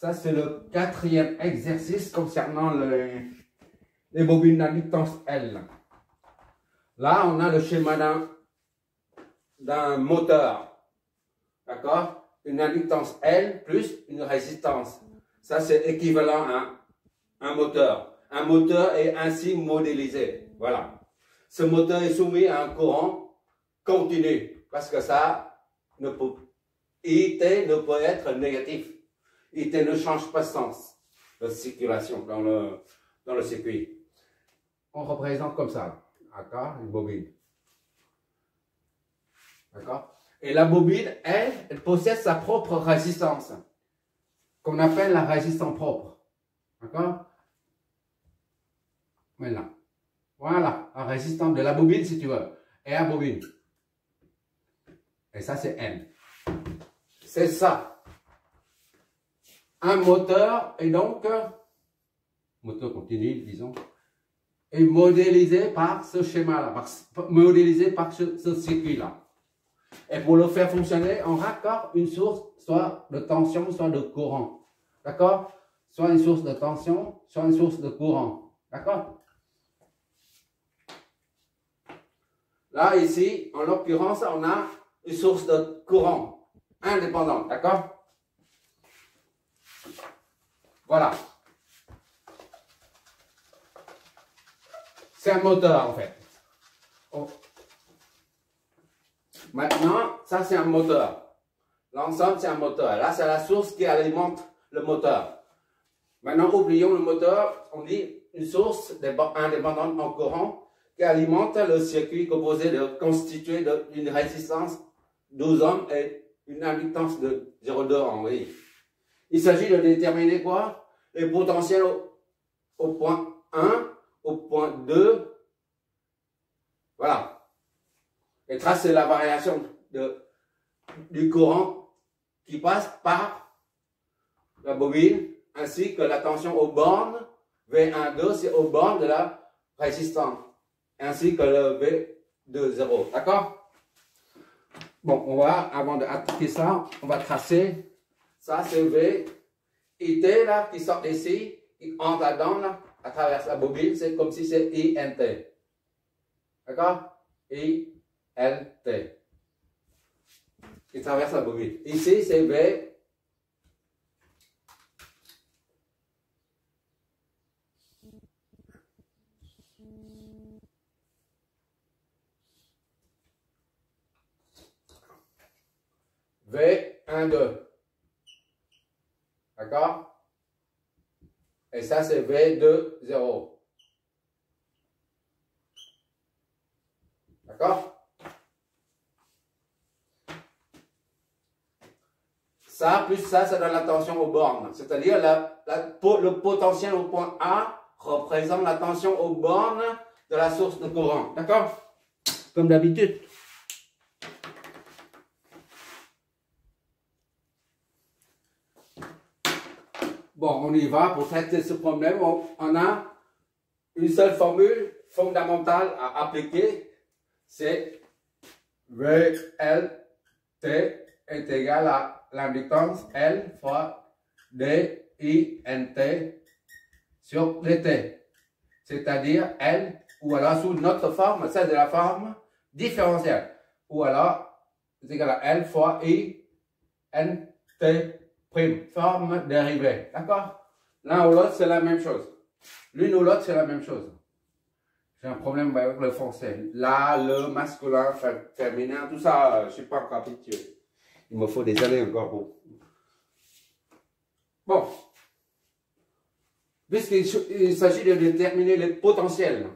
Ça, c'est le quatrième exercice concernant les bobines d'inductance L. Là, on a le schéma d'un moteur. D'accord? Une inductance L plus une résistance. Ça, c'est équivalent à un moteur. Un moteur est ainsi modélisé. Voilà. Ce moteur est soumis à un courant continu. Parce que ça, IT ne peut être négatif. IT ne change pas de sens de circulation dans le circuit. On représente comme ça. D'accord? Une bobine. D'accord? Et la bobine, elle possède sa propre résistance, qu'on appelle la résistance propre. D'accord? Maintenant. Voilà, la résistance de la bobine, si tu veux. Et la bobine. Et ça, c'est N. C'est ça. Un moteur, et donc, moteur continu, disons, est modélisé par ce schéma-là, modélisé par ce circuit-là. Et pour le faire fonctionner, on raccorde une source, soit de tension, soit de courant. D'accord? Soit une source de tension, soit une source de courant. D'accord? Là, ici, en l'occurrence, on a une source de courant indépendante. D'accord? Voilà. C'est un moteur, en fait. Oh. Maintenant, ça, c'est un moteur. L'ensemble, c'est un moteur. Là, c'est la source qui alimente le moteur. Maintenant, oublions le moteur. On dit une source indépendante en courant qui alimente le circuit constitué d'une résistance 12 ohms et une inductance de 0,2 ohms. Oui. Il s'agit de déterminer quoi? Les potentiels au point 1, au point 2. Voilà. Et tracer la variation du courant qui passe par la bobine, ainsi que la tension aux bornes. V1, 2, c'est aux bornes de la résistance, ainsi que le V2, 0. D'accord? Bon, on va, avant d'appliquer ça, on va tracer. Ça, c'est V. IT, là, qui sort d'ici, qui entre là-dedans, là, à travers la bobine. C'est comme si c'est INT. D'accord? ILT. Qui traverse la bobine. Ici, c'est V. V1, 2. D'accord? Et ça, c'est V2, 0. D'accord? Ça, plus ça, ça donne la tension aux bornes. C'est-à-dire, le potentiel au point A représente la tension aux bornes de la source de courant. D'accord? Comme d'habitude. Bon, on y va pour traiter ce problème. On a une seule formule fondamentale à appliquer. C'est VLT est égal à l'inductance L fois DINT sur DT. C'est-à-dire L, ou alors sous notre forme, celle de la forme différentielle. Ou alors, c'est égal à L fois INT prime, forme dérivée. D'accord? L'un ou l'autre, c'est la même chose. L'une ou l'autre, c'est la même chose. J'ai un problème avec le français. Là, le masculin, féminin, tout ça, je ne suis pas encore habitué. Il me faut des années encore pour. Bon. Puisqu'il s'agit de déterminer les potentiels,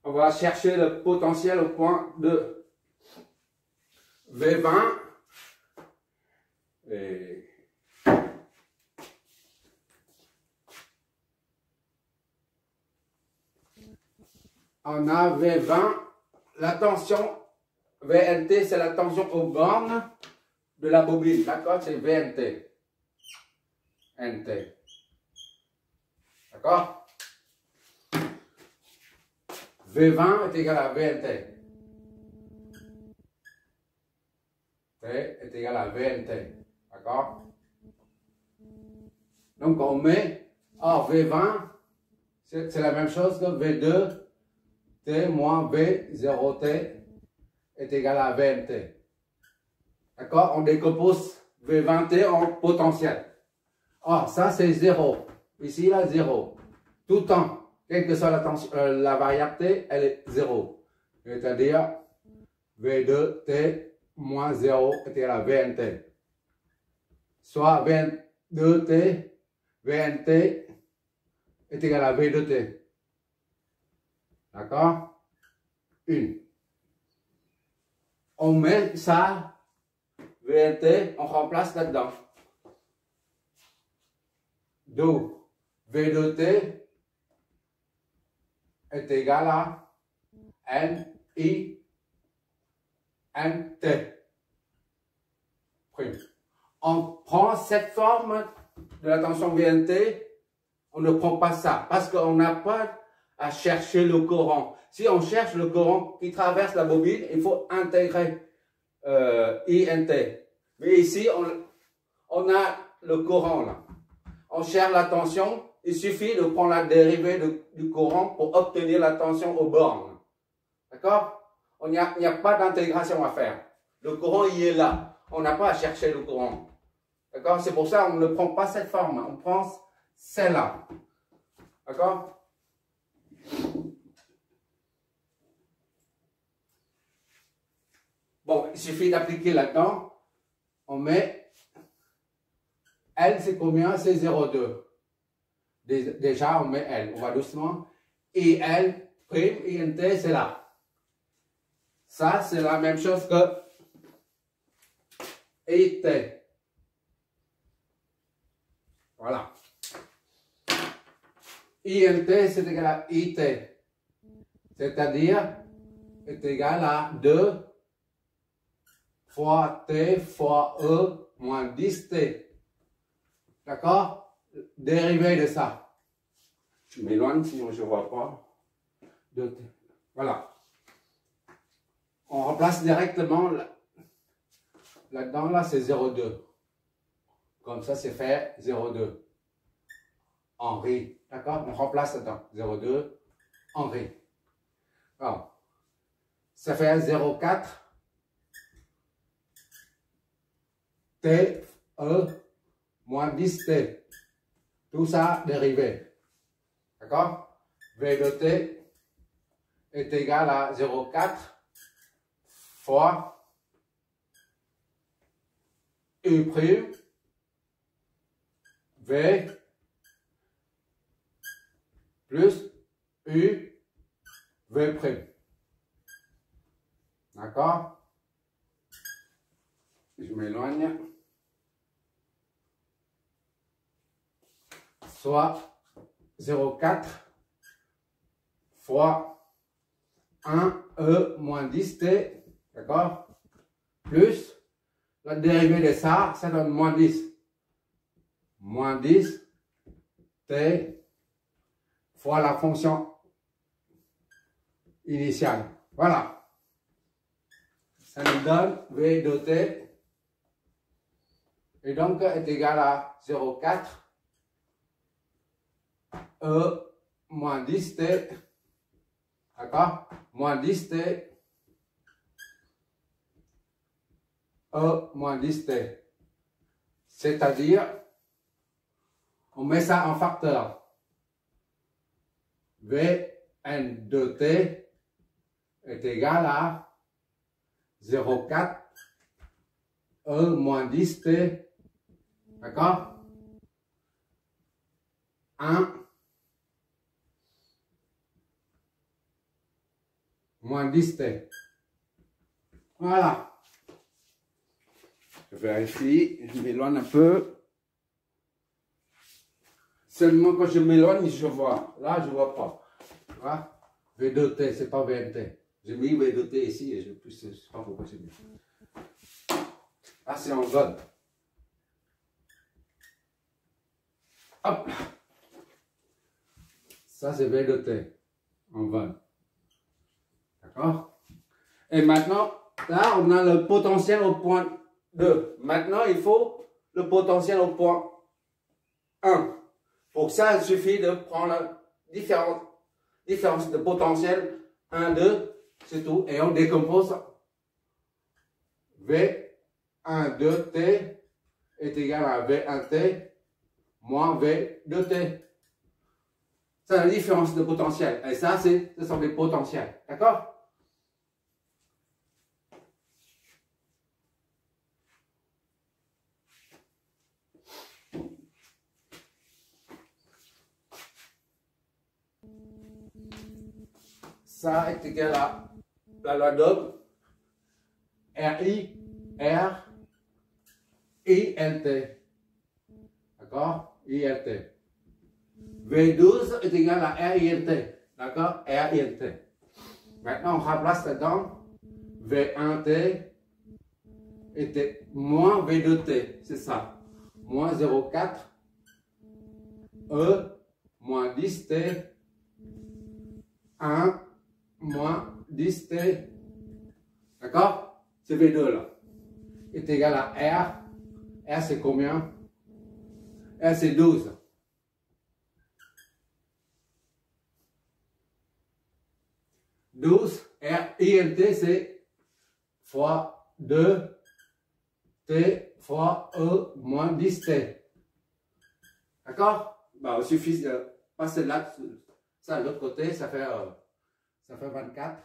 on va chercher le potentiel au point de V20. Et on a V20, la tension VNT, c'est la tension aux bornes de la bobine, d'accord? C'est VNT. NT. D'accord? V20 est égal à VNT. T est égal à VNT. D'accord? Donc, on met, V20, c'est la même chose que V2T moins V0T est égal à VNT. D'accord? On décompose V20T en potentiel. Ça c'est 0. Ici, là, 0. Tout le temps, quelle que soit la variable T, elle est 0. C'est-à-dire, V2T moins 0 est égal à VNT. Soit V2T, VNT est égal à V2T. D'accord? 1. On met ça, VNT, on remplace là-dedans. Donc, V2T est égal à NI NT. On prend cette forme de la tension VNT, on ne prend pas ça parce qu'on n'a pas à chercher le courant. Si on cherche le courant qui traverse la bobine, il faut intégrer INT. Mais ici, on a le courant là. On cherche la tension, il suffit de prendre la dérivée du courant pour obtenir la tension aux bornes. D'accord? Il n'y a pas d'intégration à faire. Le courant, il est là. On n'a pas à chercher le courant. D'accord? C'est pour ça qu'on ne prend pas cette forme. On prend celle-là. D'accord? Bon, il suffit d'appliquer là-dedans. On met L, c'est combien? C'est 0,2. Déjà, on met L. On va doucement. Et L, prime, INT, c'est là. Ça, c'est la même chose que IT. Voilà. INT, c'est égal à IT. C'est-à-dire, est égal à 2 fois T fois E moins 10T. D'accord? Dérivé de ça. Je m'éloigne sinon je ne vois pas. Voilà. On remplace directement là-dedans, là c'est 0,2. Comme ça, c'est fait 0,2. Henri. D'accord? On remplace là-dedans. 0,2. Henri. Alors, ça fait 0,4. T, E, moins 10T. Tout ça dérivé. D'accord? V de T est égal à 0,4 fois U prime V plus U V prime. D'accord? Je m'éloigne. Soit 0,4 fois 1E moins 10T, d'accord? Plus la dérivée de ça, ça donne moins 10. Moins 10 T fois la fonction initiale. Voilà. Ça nous donne V de T. Et donc est égal à 0,4 E moins 10T. D'accord? Moins 10T. E moins 10T. C'est-à-dire, on met ça en facteur. Vn de T est égal à 0,4 E moins 10T. D'accord? 1 moins 10T. Voilà. Je vérifie, je m'éloigne un peu. Seulement quand je m'éloigne, je vois. Là, je ne vois pas. Voilà. V2T, c'est pas VNT. J'ai mis V2T ici et je ne sais pas pourquoi j'ai mis. Là, c'est en zone. Hop. Ça, c'est V2T en vol. D'accord? Et maintenant, là, on a le potentiel au point 2. Maintenant, il faut le potentiel au point 1. Pour ça, il suffit de prendre la différence de potentiel 1, 2, c'est tout. Et on décompose V1, 2T est égal à V1T moins V2T. C'est la différence de potentiel. Et ça, ce sont des potentiels. D'accord? Ça est égal à la loi d'Ohm, RI, R, ILT. D'accord? ILT. V12 est égal à RILT. D'accord? RILT. Maintenant, on remplace là-dedans V1T était moins V2T. C'est ça. Moins 0,4 E moins 10T 1 moins 10T. D'accord? C'est V2 là. Est égal à R. R c'est combien? R c'est 12. 12, R, ILT, c'est fois 2, T fois E moins 10T. D'accord? Bah, il suffit de passer là, ça de l'autre côté, ça fait 24.